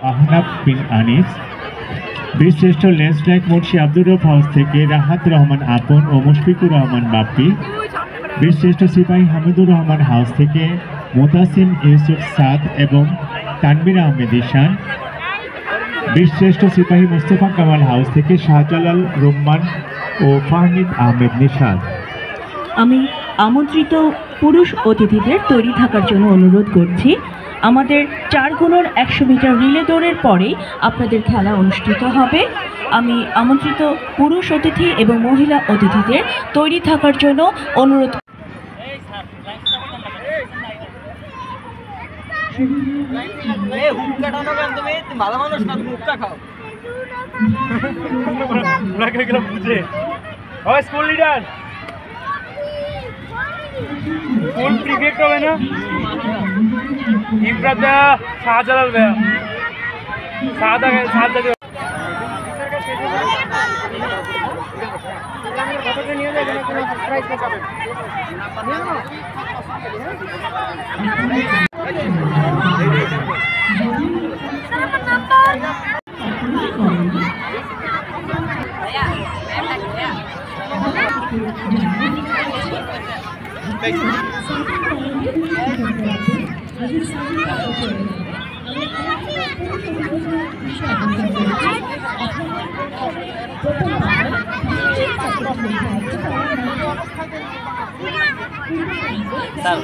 আহনাফ বিন আনিস। বীরশ্রেষ্ঠ লেন্সনায়ক মুন্সি আব্দুর রউফ হাউস থেকে রাহাত রহমান আপন ও মুশফিকুর রহমান বাপ্পি। বীরশ্রেষ্ঠ সিপাহী হামিদুর রহমান হাউস থেকে মোতাসিম ইউসুফ সাদ এবং তানভীর আহমেদ ঈশান। বীরশ্রেষ্ঠ সিপাহী মুস্তফা কামাল হাউস থেকে শাহজালাল রুম্মান ও ফাহমিদ আহমেদ নিশাদ। আমি আমন্ত্রিত পুরুষ অতিথিদের তৈরি থাকার জন্য অনুরোধ করছি। আমাদের 4x100 মিটার রিলে দৌড়ের পরেই আপনাদের খেলা অনুষ্ঠিত হবে। আমি আমন্ত্রিত পুরুষ অতিথি এবং মহিলা অতিথিদের তৈরি থাকার জন্য অনুরোধ। স্কুল লিডার কোন ক্রিকেট হবে না ইব্রাদা শাহজালাল ভাইয়া সাদা সাদা নিয়ে যাবেন কোনো প্রাইজ পাবেন Sal,